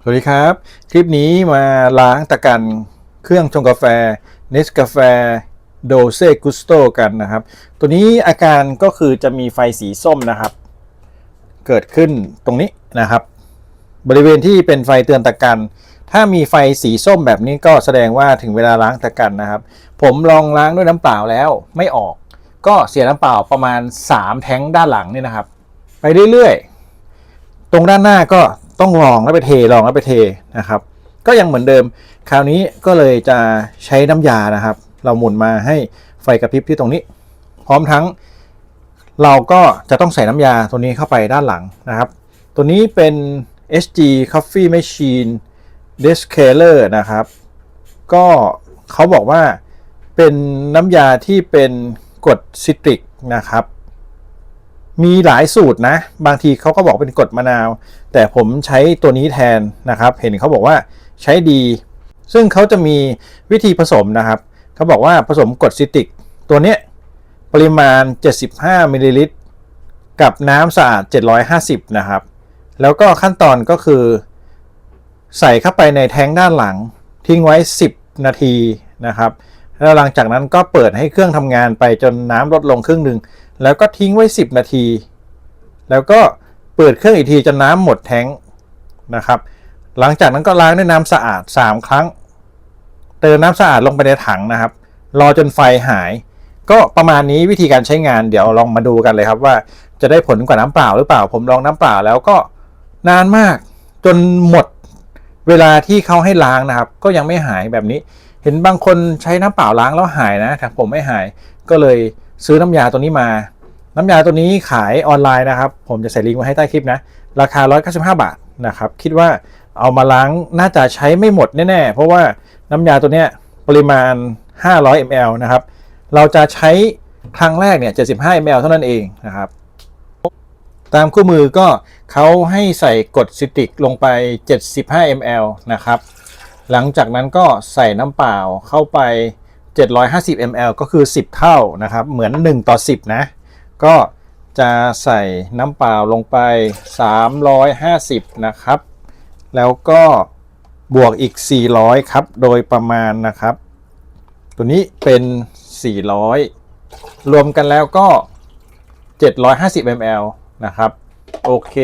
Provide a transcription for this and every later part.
วัสดีครับคลิปนี้มาล้างตะกันเครื่องชงกาแฟ Nescafe Dolce Gusto กันนะครับตัวนี้อาการก็คือจะมีไฟสีส้มนะครับเกิดขึ้นตรงนี้นะครับบริเวณที่เป็นไฟเตือนตะกันถ้ามีไฟสีส้มแบบนี้ก็แสดงว่าถึงเวลาล้างตะกันนะครับผมลองล้างด้วยน้ำเปล่าแล้วไม่ออกก็เสียน้ำเปล่าประมาณ3แท้งด้านหลังนี่นะครับไปเรื่อยๆตรงด้านหน้าก็ต้องลองแล้วไปเทนะครับก็ยังเหมือนเดิมคราวนี้ก็เลยจะใช้น้ำยานะครับเราหมุนมาให้ไฟกระพริบที่ตรงนี้พร้อมทั้งเราก็จะต้องใส่น้ำยาตัวนี้เข้าไปด้านหลังนะครับตัวนี้เป็น SG Coffee Machine Descaler นะครับก็เขาบอกว่าเป็นน้ำยาที่เป็นกรดซิตริกนะครับมีหลายสูตรนะบางทีเขาก็บอกเป็นกรดมะนาวแต่ผมใช้ตัวนี้แทนนะครับเห็นเขาบอกว่าใช้ดีซึ่งเขาจะมีวิธีผสมนะครับเขาบอกว่าผสมกรดซิตริกตัวนี้ปริมาณ75มิลลิลิตรกับน้ำสะอาด750นะครับแล้วก็ขั้นตอนก็คือใส่เข้าไปในแท้งด้านหลังทิ้งไว้10นาทีนะครับแล้วหลังจากนั้นก็เปิดให้เครื่องทำงานไปจนน้ำลดลงครึ่งหนึ่งแล้วก็ทิ้งไว้10นาทีแล้วก็เปิดเครื่องอีกทีจนน้ำหมดแท้งนะครับหลังจากนั้นก็ล้างด้วยน้ำสะอาด3ครั้งเติมน้ำสะอาดลงไปในถังนะครับรอจนไฟหายก็ประมาณนี้วิธีการใช้งานเดี๋ยวลองมาดูกันเลยครับว่าจะได้ผลกว่าน้ำเปล่าหรือเปล่าผมลองน้ำเปล่าแล้วก็นานมากจนหมดเวลาที่เขาให้ล้างนะครับก็ยังไม่หายแบบนี้เห็นบางคนใช้น้ำเปล่าล้างแล้วหายนะแต่ผมไม่หายก็เลยซื้อน้ำยาตัวนี้มาน้ำยาตัวนี้ขายออนไลน์นะครับผมจะใส่ลิงก์ไว้ให้ใต้คลิปนะราคา195 บาทนะครับคิดว่าเอามาล้างน่าจะใช้ไม่หมดแน่ๆเพราะว่าน้ำยาตัวเนี้ยปริมาณ500 ml นะครับเราจะใช้ครั้งแรกเนี่ย75 ml เท่านั้นเองนะครับตามคู่มือก็เขาให้ใส่กรดซิตริกลงไป75 ml นะครับหลังจากนั้นก็ใส่น้ำเปล่าเข้าไป750 ml ก็คือ10เท่านะครับเหมือน1:10นะก็จะใส่น้ำเปล่าลงไป350นะครับแล้วก็บวกอีก400ครับโดยประมาณนะครับตัวนี้เป็น400รวมกันแล้วก็750 ml นะครับโอเค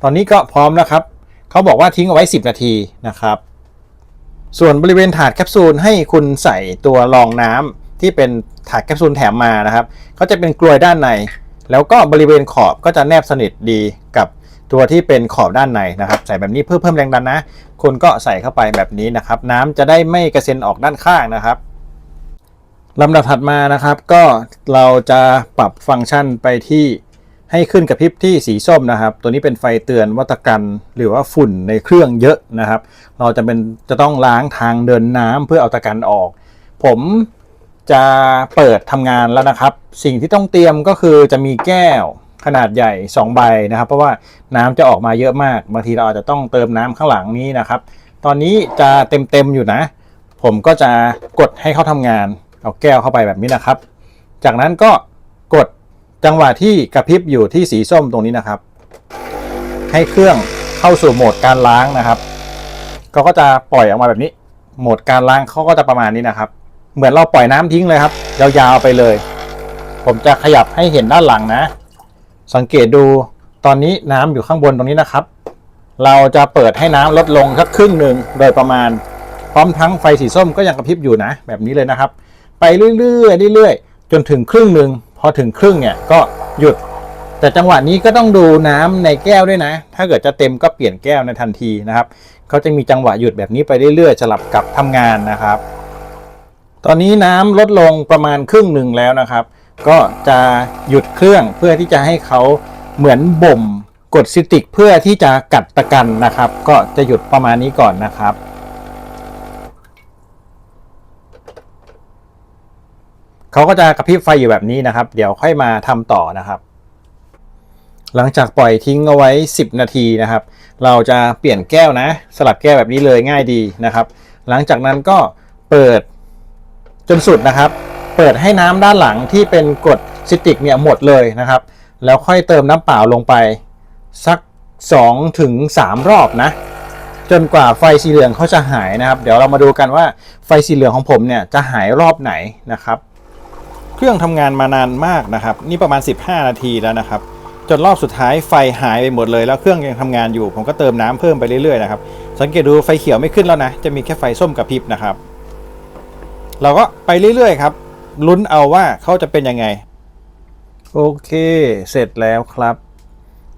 ตอนนี้ก็พร้อมนะครับเขาบอกว่าทิ้งเอาไว้10นาทีนะครับส่วนบริเวณถาดแคปซูลให้คุณใส่ตัวรองน้ำที่เป็นถาดแคปซูลแถมมานะครับเขาจะเป็นกลวยด้านในแล้วก็บริเวณขอบก็จะแนบสนิทดีกับตัวที่เป็นขอบด้านในนะครับใส่แบบนี้เพื่อเพิ่มแรงดันนะคุณก็ใส่เข้าไปแบบนี้นะครับน้ำจะได้ไม่กระเซ็นออกด้านข้างนะครับลำดับถัดมานะครับก็เราจะปรับฟังก์ชันไปที่ให้ขึ้นกระพริบที่สีส้มนะครับตัวนี้เป็นไฟเตือนว่าตะกันหรือว่าฝุ่นในเครื่องเยอะนะครับเราจะต้องล้างทางเดินน้ำเพื่อเอาตะกันออกผมจะเปิดทำงานแล้วนะครับสิ่งที่ต้องเตรียมก็คือจะมีแก้วขนาดใหญ่2ใบนะครับเพราะว่าน้ำจะออกมาเยอะมากบางทีเราอาจจะต้องเติมน้ำข้างหลังนี้นะครับตอนนี้จะเต็มอยู่นะผมก็จะกดให้เขาทำงานเอาแก้วเข้าไปแบบนี้นะครับจากนั้นก็กดจังหวะที่กระพริบอยู่ที่สีส้มตรงนี้นะครับให้เครื่องเข้าสู่โหมดการล้างนะครับก็จะปล่อยออกมาแบบนี้โหมดการล้างเขาก็จะประมาณนี้นะครับเหมือนเราปล่อยน้ำทิ้งเลยครับยาวๆไปเลยผมจะขยับให้เห็นด้านหลังนะสังเกตดูตอนนี้น้ำอยู่ข้างบนตรงนี้นะครับเราจะเปิดให้น้ำลดลงสักครึ่งหนึ่งโดยประมาณพร้อมทั้งไฟสีส้มก็ยังกระพริบอยู่นะแบบนี้เลยนะครับไปเรื่อยๆจนถึงครึ่งหนึ่งพอถึงครึ่งเนี่ยก็หยุดแต่จังหวะนี้ก็ต้องดูน้ำในแก้วด้วยนะถ้าเกิดจะเต็มก็เปลี่ยนแก้วในทันทีนะครับเขาจะมีจังหวะหยุดแบบนี้ไปเรื่อยๆสลับกับทำงานนะครับตอนนี้น้ำลดลงประมาณครึ่งหนึ่งแล้วนะครับก็จะหยุดเครื่องเพื่อที่จะให้เขาเหมือนบ่มกรดซิตริกเพื่อที่จะกัดตะกันนะครับก็จะหยุดประมาณนี้ก่อนนะครับเขาก็จะกระพริบไฟอยู่แบบนี้นะครับเดี๋ยวค่อยมาทำต่อนะครับหลังจากปล่อยทิ้งเอาไว้10นาทีนะครับเราจะเปลี่ยนแก้วนะสลับแก้วแบบนี้เลยง่ายดีนะครับหลังจากนั้นก็เปิดจนสุดนะครับเปิดให้น้ำด้านหลังที่เป็นกรดซิตริกเนี่ยหมดเลยนะครับแล้วค่อยเติมน้ำเปล่าลงไปสัก2 ถึง 3รอบนะ จนกว่าไฟสีเหลืองเขาจะหายนะครับ เดี๋ยวเรามาดูกันว่าไฟสีเหลืองของผมเนี่ยจะหายรอบไหนนะครับเครื่องทำงานมานานมากนะครับนี่ประมาณ15 นาทีแล้วนะครับจนรอบสุดท้ายไฟหายไปหมดเลยแล้วเครื่องยังทำงานอยู่ผมก็เติมน้ำเพิ่มไปเรื่อยๆนะครับสังเกตดูไฟเขียวไม่ขึ้นแล้วนะจะมีแค่ไฟส้มกระพริบนะครับเราก็ไปเรื่อยๆครับลุ้นเอาว่าเขาจะเป็นยังไงโอเคเสร็จแล้วครับ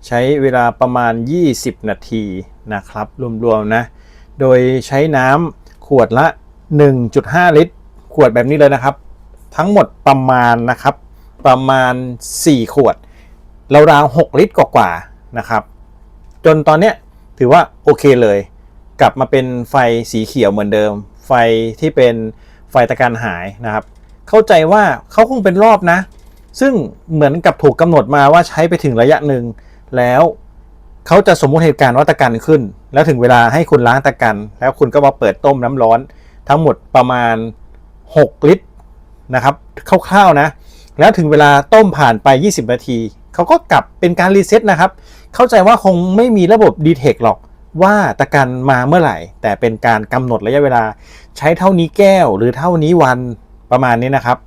ใช้เวลาประมาณ20 นาทีนะครับรวมๆนะโดยใช้น้ำขวดละ 1.5 ลิตรขวดแบบนี้เลยนะครับทั้งหมดประมาณนะครับประมาณ4 ขวดราวๆ6 ลิตรกว่าๆนะครับจนตอนเนี้ยถือว่าโอเคเลยกลับมาเป็นไฟสีเขียวเหมือนเดิมไฟที่เป็นไฟตะการหายนะครับเข้าใจว่าเขาคงเป็นรอบนะซึ่งเหมือนกับถูกกำหนดมาว่าใช้ไปถึงระยะหนึ่งแล้วเขาจะสมมุติเหตุการณ์ว่าตะกันขึ้นแล้วถึงเวลาให้คุณล้างตะกันแล้วคุณก็มาเปิดต้มน้ำร้อนทั้งหมดประมาณ6 ลิตรนะครับคร่าวๆนะแล้วถึงเวลาต้มผ่านไป20 นาทีเขาก็กลับเป็นการรีเซ็ตนะครับเข้าใจว่าคงไม่มีระบบดีเทคหรอกว่าตะกันมาเมื่อไหร่แต่เป็นการกำหนดระยะเวลาใช้เท่านี้แก้วหรือเท่านี้วันประมาณนี้นะครับ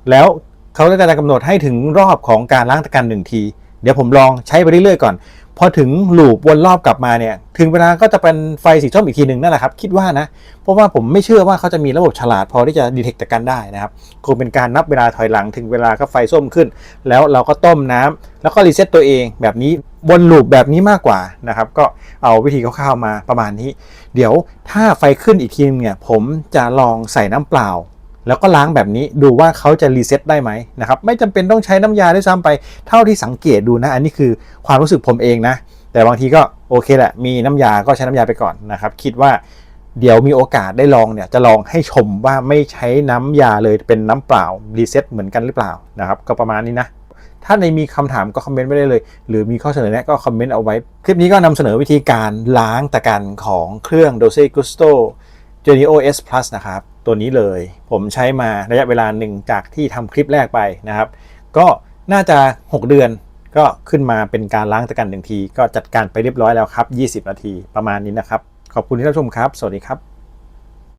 แล้วเขาจะกำหนดให้ถึงรอบของการล้างตะกัน1 ทีเดี๋ยวผมลองใช้ไปเรื่อยๆก่อนพอถึงลูปวนรอบกลับมาเนี่ยถึงเวลาก็จะเป็นไฟสีส้มอีกทีหนึ่งนั่นแหละครับคิดว่านะเพราะว่าผมไม่เชื่อว่าเขาจะมีระบบฉลาดพอที่จะดีเทคตะกันได้นะครับคงเป็นการนับเวลาถอยหลังถึงเวลาก็ไฟส้มขึ้นแล้วเราก็ต้มน้ำแล้วก็รีเซ็ตตัวเองแบบนี้วนลูปแบบนี้มากกว่านะครับก็เอาวิธีคร่าวๆมาประมาณนี้เดี๋ยวถ้าไฟขึ้นอีกทีนึงเนี่ยผมจะลองใส่น้ำเปล่าแล้วก็ล้างแบบนี้ดูว่าเขาจะรีเซ็ตได้ไหมนะครับไม่จำเป็นต้องใช้น้ำยาด้วยซ้ำไปเท่าที่สังเกตดูนะอันนี้คือความรู้สึกผมเองนะแต่บางทีก็โอเคแหละมีน้ำยาก็ใช้น้ำยาไปก่อนนะครับคิดว่าเดี๋ยวมีโอกาสได้ลองเนี่ยจะลองให้ชมว่าไม่ใช้น้ำยาเลยเป็นน้ำเปล่ารีเซ็ตเหมือนกันหรือเปล่านะครับก็ประมาณนี้นะถ้าในมีคำถามก็คอมเมนต์ไว้ได้เลยหรือมีข้อเสนอแนะก็คอมเมนต์เอาไว้คลิปนี้ก็นำเสนอวิธีการล้างตะกันของเครื่อง Dolce Gusto Genio S Plus นะครับตัวนี้เลยผมใช้มาระยะเวลาหนึ่งจากที่ทำคลิปแรกไปนะครับก็น่าจะ6 เดือนก็ขึ้นมาเป็นการล้างตะกัน1 ทีก็จัดการไปเรียบร้อยแล้วครับ20 นาทีประมาณนี้นะครับขอบคุณที่รับชมครับสวัสดีครับ